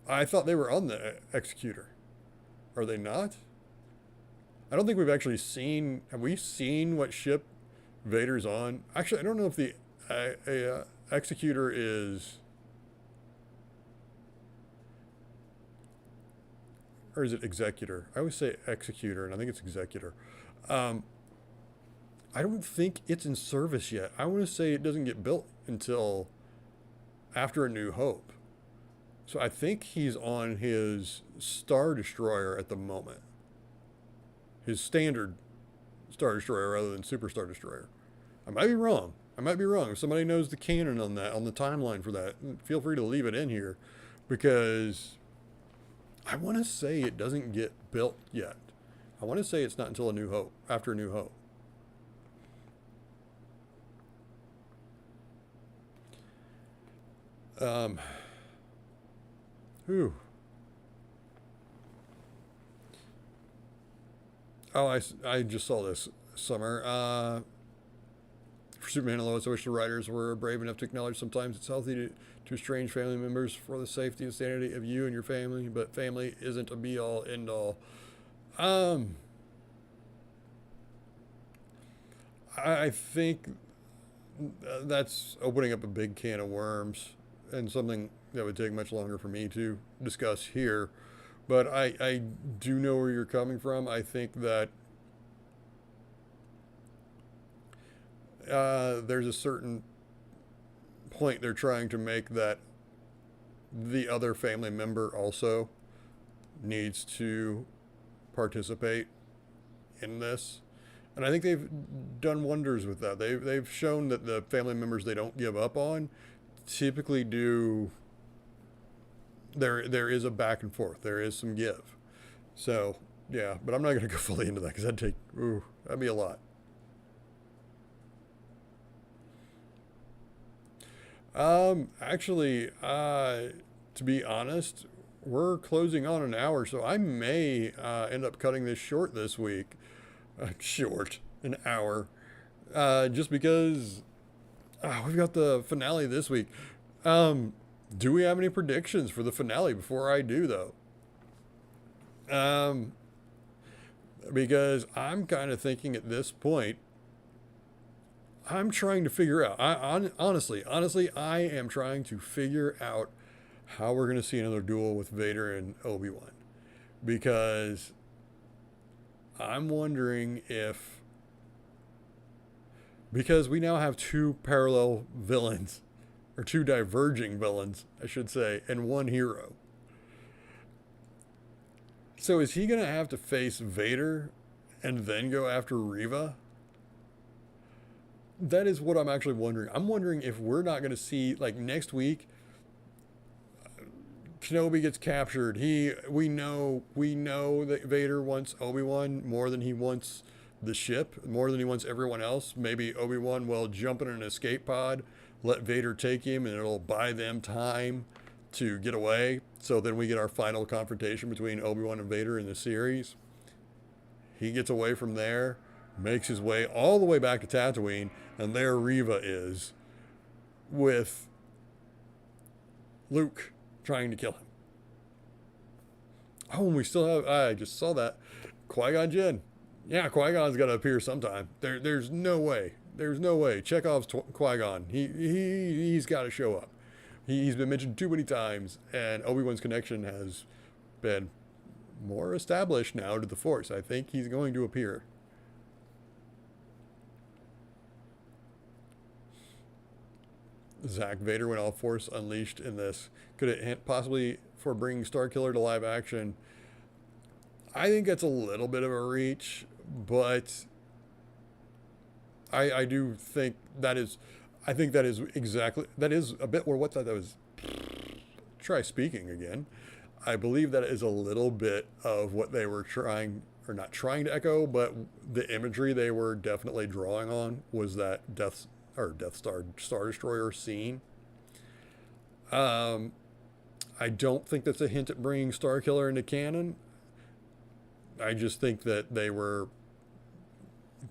I thought they were on the Executor. Are they not? I don't think we've actually seen. Have we seen what ship Vader's on? Actually, I don't know if the Executor is. Or is it Executor? I always say Executor, and I think it's Executor. Um, I don't think it's in service yet. I want to say it doesn't get built until after A New Hope. So I think he's on his Star Destroyer at the moment. His standard Star Destroyer rather than Super Star Destroyer. I might be wrong. I might be wrong. If somebody knows the canon on that, on the timeline for that, feel free to leave it in here, because I want to say it doesn't get built yet. I want to say it's not until A New Hope, after A New Hope. Um, whew. Oh, I just saw this summer. For Superman and Lois, I wish the writers were brave enough to acknowledge sometimes it's healthy to estrange family members for the safety and sanity of you and your family, but family isn't a be all end all. Um, I think that's opening up a big can of worms and something that would take much longer for me to discuss here. But I do know where you're coming from. I think that there's a certain point they're trying to make that the other family member also needs to participate in this. And I think they've done wonders with that. They've shown that the family members they don't give up on typically do. There is a back and forth. There is some give. So yeah, but I'm not going to go fully into that because that'd be a lot. Actually, to be honest, we're closing on an hour, so I may end up cutting this short this week. Short, an hour, just because we've got the finale this week. Do we have any predictions for the finale before I do, though? Um, because I'm kind of thinking at this point, I'm trying to figure out. Honestly, I am trying to figure out how we're going to see another duel with Vader and Obi-Wan. Because I'm wondering if, because we now have two parallel villains, or two diverging villains, I should say, and one hero. So is he going to have to face Vader and then go after Reva? That is what I'm actually wondering. I'm wondering if we're not going to see, like, next week, Kenobi gets captured. We know that Vader wants Obi-Wan more than he wants the ship, more than he wants everyone else. Maybe Obi-Wan will jump in an escape pod, let Vader take him, and it'll buy them time to get away. So then we get our final confrontation between Obi-Wan and Vader in the series. He gets away from there, makes his way all the way back to Tatooine, and there Reva is with Luke trying to kill him. Oh, and we still have, I just saw that, Qui-Gon Jinn. Yeah, Qui-Gon's got to appear sometime. There's no way. There's no way. Chekhov's Qui-Gon. He's got to show up. He's been mentioned too many times, and Obi-Wan's connection has been more established now to the Force. I think he's going to appear. Zach, Vader went all Force unleashed in this. Could it hint possibly for bringing Starkiller to live action? I think that's a little bit of a reach, but I do think that is, I think that is exactly, that is a bit where what that was, try speaking again. I believe that is a little bit of what they were trying, or not trying to echo, but the imagery they were definitely drawing on was that Death Star, Star Destroyer scene. I don't think that's a hint at bringing Starkiller into canon. I just think that they were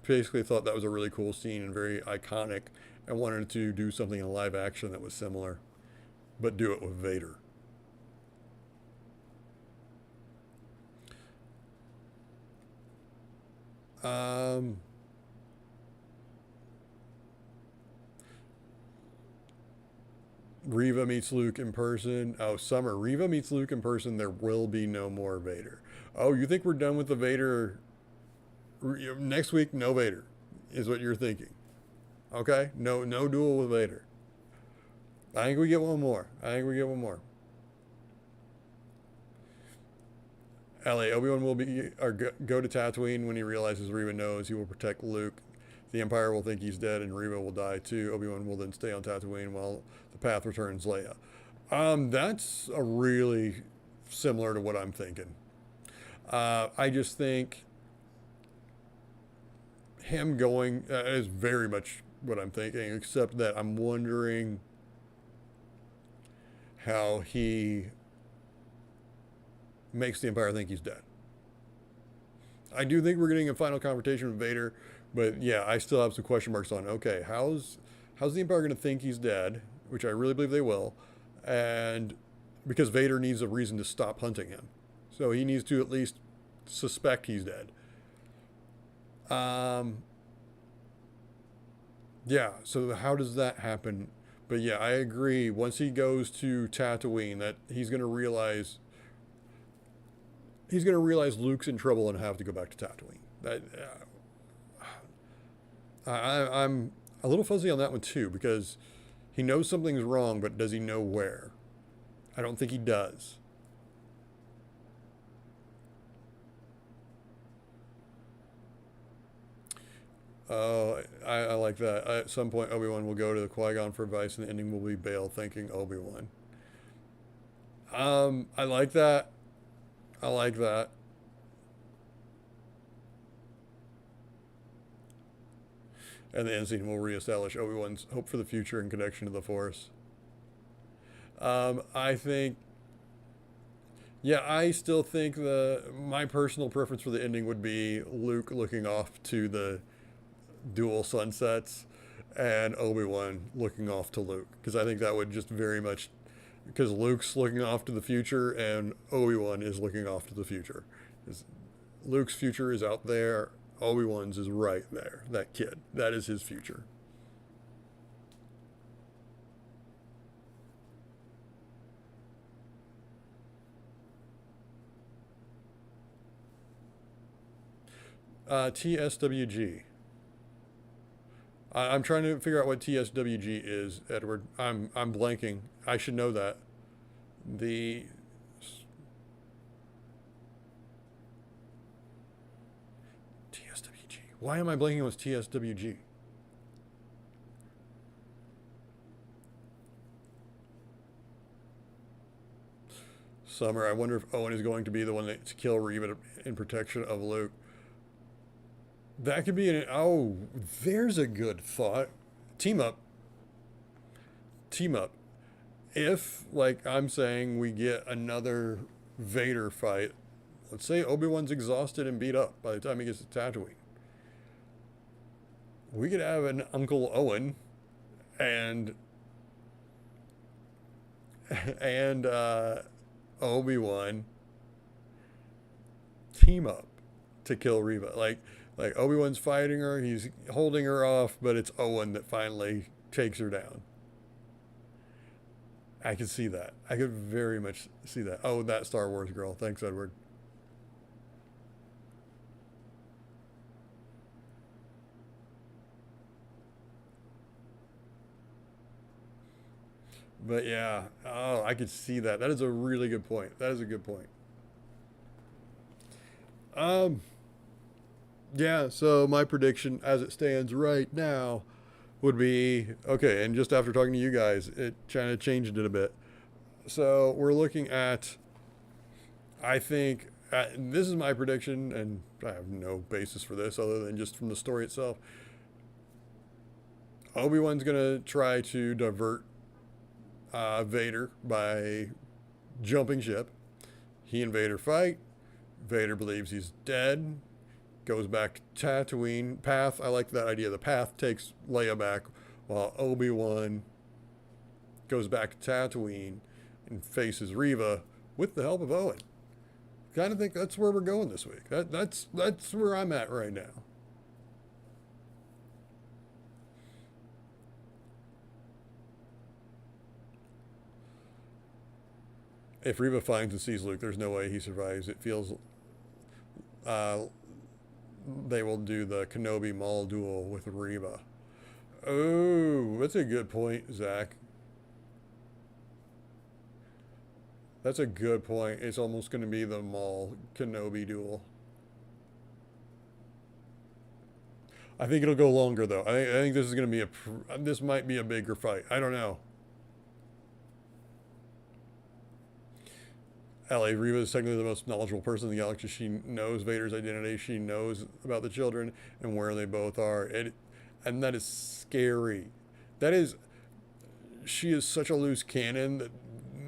basically thought that was a really cool scene and very iconic and wanted to do something in live action that was similar, but do it with Vader. Reva meets Luke in person. Oh, Summer. Reva meets Luke in person. There will be no more Vader. Oh, you think we're done with the Vader? Next week, no Vader, is what you're thinking. Okay? No duel with Vader. I think we get one more. Ellie, Obi-Wan will go to Tatooine when he realizes Reva knows he will protect Luke. The Empire will think he's dead and Reva will die too. Obi-Wan will then stay on Tatooine while the path returns Leia. That's a really similar to what I'm thinking. I just think him going is very much what I'm thinking, except that I'm wondering how he makes the Empire think he's dead. I do think we're getting a final confrontation with Vader, but yeah, I still have some question marks on, okay, how's the Empire going to think he's dead, which I really believe they will, and because Vader needs a reason to stop hunting him. So he needs to at least suspect he's dead. Yeah, so how does that happen? But yeah, I agree. Once he goes to Tatooine, that he's going to realize Luke's in trouble and have to go back to Tatooine. That I'm a little fuzzy on that one too, because he knows something's wrong, but does he know where? I don't think he does. I like that. At some point, Obi-Wan will go to the Qui-Gon for advice, and the ending will be Bail thanking Obi-Wan. I like that. And the end scene will reestablish Obi-Wan's hope for the future and connection to the Force. I think, yeah, I still think my personal preference for the ending would be Luke looking off to the dual sunsets and Obi-Wan looking off to Luke, because I think that would just very much, because Luke's looking off to the future and Obi-Wan is looking off to the future. Luke's future is out there, Obi-Wan's is right there. That kid, that is his future. TSWG. I'm trying to figure out what TSWG is, Edward. I'm blanking. I should know that. The TSWG. Why am I blanking on TSWG? Summer. I wonder if Owen is going to be the one to kill Reva in protection of Luke. That could be an... Oh, there's a good thought. Team up. Team up. If, like I'm saying, we get another Vader fight, let's say Obi-Wan's exhausted and beat up by the time he gets to Tatooine. We could have an Uncle Owen and and Obi-Wan team up to kill Reva. Like Obi-Wan's fighting her, he's holding her off, but it's Owen that finally takes her down. I could see that. I could very much see that. Oh, that Star Wars girl. Thanks, Edward. But yeah, oh, I could see that. That is a really good point. That is a good point. Um, yeah, so my prediction as it stands right now would be okay, and just after talking to you guys, it kind of changed it a bit. So we're looking at, I think, this is my prediction, and I have no basis for this other than just from the story itself. Obi-Wan's going to try to divert Vader by jumping ship. He and Vader fight. Vader believes he's dead. Goes back to Tatooine. Path, I like that idea. The Path takes Leia back while Obi-Wan goes back to Tatooine and faces Reva with the help of Owen. Kind of think that's where we're going this week. That's where I'm at right now. If Reva finds and sees Luke, there's no way he survives. It feels they will do the Kenobi Maul duel with Reva. Oh, that's a good point, Zach. That's a good point. It's almost going to be the Maul Kenobi duel. I think it'll go longer though. I think this is going to be this might be a bigger fight. I don't know. Ellie, Reva is technically the most knowledgeable person in the galaxy. She knows Vader's identity. She knows about the children and where they both are. And that is scary. That is, she is such a loose cannon that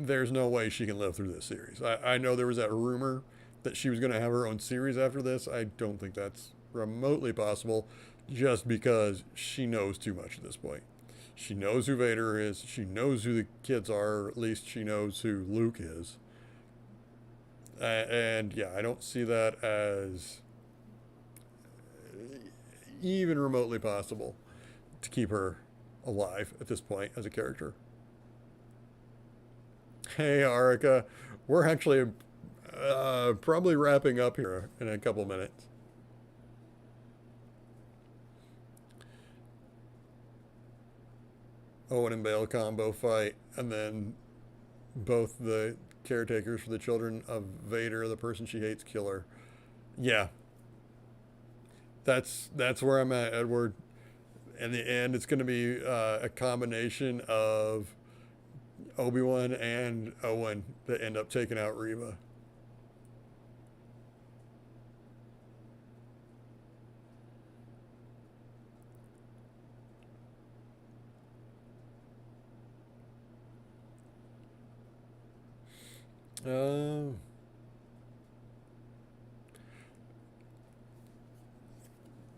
there's no way she can live through this series. I know there was that rumor that she was going to have her own series after this. I don't think that's remotely possible just because she knows too much at this point. She knows who Vader is. She knows who the kids are, or at least she knows who Luke is. And yeah, I don't see that as even remotely possible to keep her alive at this point as a character. Hey, Arika, we're actually probably wrapping up here in a couple minutes. Owen and Bale combo fight, and then both the caretakers for the children of Vader, the person she hates, kill her. Yeah, that's where I'm at, Edward. In the end, it's going to be a combination of Obi-Wan and Owen that end up taking out Reva.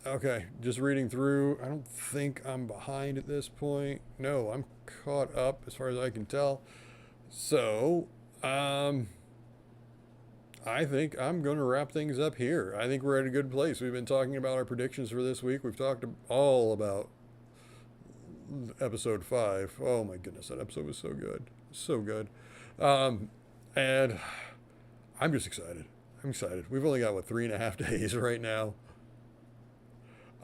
Okay, just reading through. I don't think I'm behind at this point. No, I'm caught up as far as I can tell. So, I think I'm going to wrap things up here. I think we're at a good place. We've been talking about our predictions for this week. We've talked all about episode 5. Oh my goodness, that episode was so good. So good. And I'm just excited. I'm excited. We've only got, what, 3.5 days right now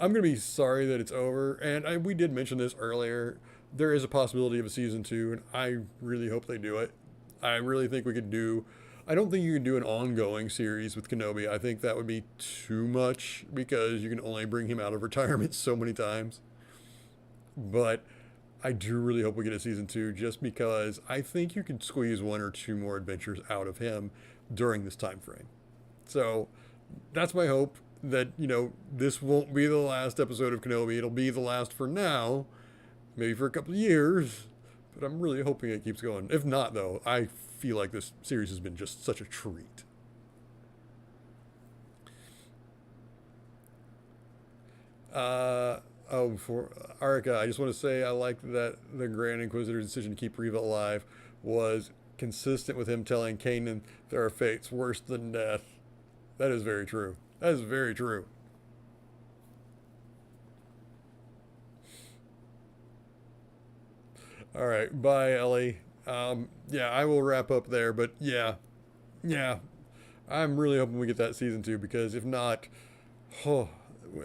I'm going to be sorry that it's over. And we did mention this earlier. There is a possibility of a season 2, and I really hope they do it. I really think we could do. I don't think you can do an ongoing series with Kenobi. I think that would be too much because you can only bring him out of retirement so many times. But I do really hope we get a season 2 just because I think you could squeeze one or two more adventures out of him during this time frame. So that's my hope that, this won't be the last episode of Kenobi. It'll be the last for now, maybe for a couple of years, but I'm really hoping it keeps going. If not, though, I feel like this series has been just such a treat. For Arika, I just want to say I like that the Grand Inquisitor's decision to keep Reva alive was consistent with him telling Kanan there are fates worse than death. That is very true. That is very true. All right, bye, Ellie. Yeah, I will wrap up there, but yeah, I'm really hoping we get that season 2 because if not, oh,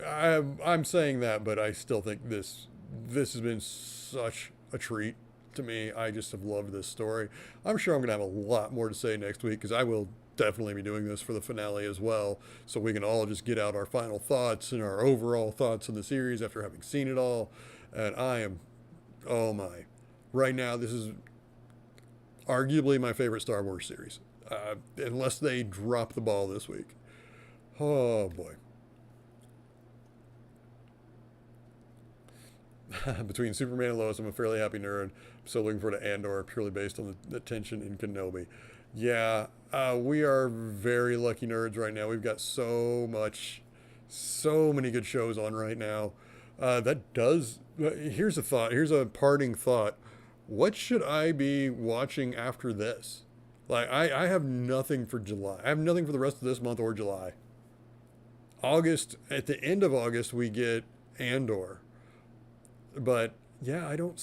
I'm saying that, but I still think this has been such a treat to me. I just have loved this story. I'm sure I'm going to have a lot more to say next week because I will definitely be doing this for the finale as well, so we can all just get out our final thoughts and our overall thoughts on the series after having seen it all. And oh my, right now this is arguably my favorite Star Wars series, unless they drop the ball this week. Oh boy. Between Superman and Lois, I'm a fairly happy nerd. I'm still looking forward to Andor, purely based on the tension in Kenobi. Yeah, we are very lucky nerds right now. We've got so many good shows on right now. Here's a thought. Here's a parting thought. What should I be watching after this? Like, I have nothing for July. I have nothing for the rest of this month or July. August, at the end of August, we get Andor. But yeah, I don't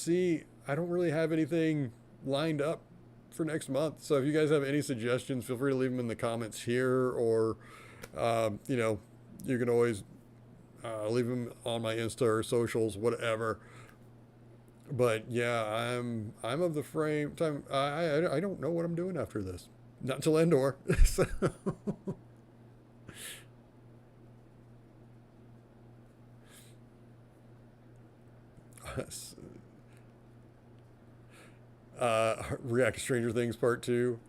really have anything lined up for next month. So if you guys have any suggestions, feel free to leave them in the comments here, or, you can always leave them on my Insta or socials, whatever. But yeah, I'm of the frame time. I don't know what I'm doing after this. Not till Endor. So. React to Stranger Things Part 2.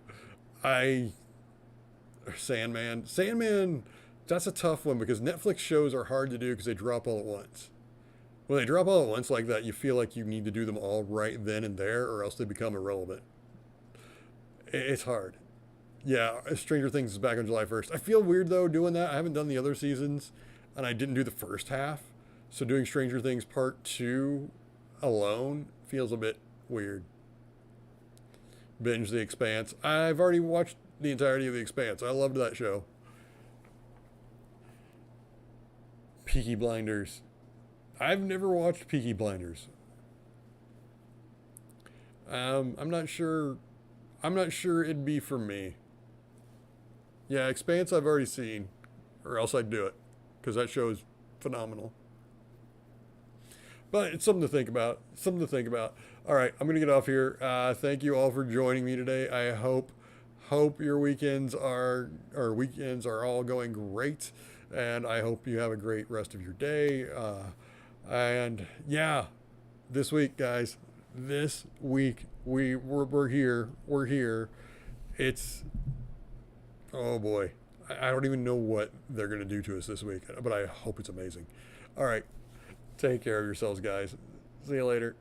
Sandman, that's a tough one because Netflix shows are hard to do because they drop all at once. When they drop all at once like that, you feel like you need to do them all right then and there, or else they become irrelevant. It's hard. Yeah, Stranger Things is back on July 1st. I feel weird, though, doing that. I haven't done the other seasons, and I didn't do the first half. So doing Stranger Things Part 2 alone feels a bit weird. Binge The Expanse. I've already watched the entirety of The Expanse. I loved that show. Peaky Blinders. I've never watched Peaky Blinders. I'm not sure it'd be for me. Yeah, Expanse I've already seen, or else I'd do it, because that show is phenomenal. But it's something to think about. All right, I'm gonna get off here. Thank you all for joining me today. I hope your weekends are all going great, and I hope you have a great rest of your day. And yeah, this week, guys, we're here. It's, oh boy, I don't even know what they're gonna do to us this week, but I hope it's amazing. All right, take care of yourselves, guys. See you later.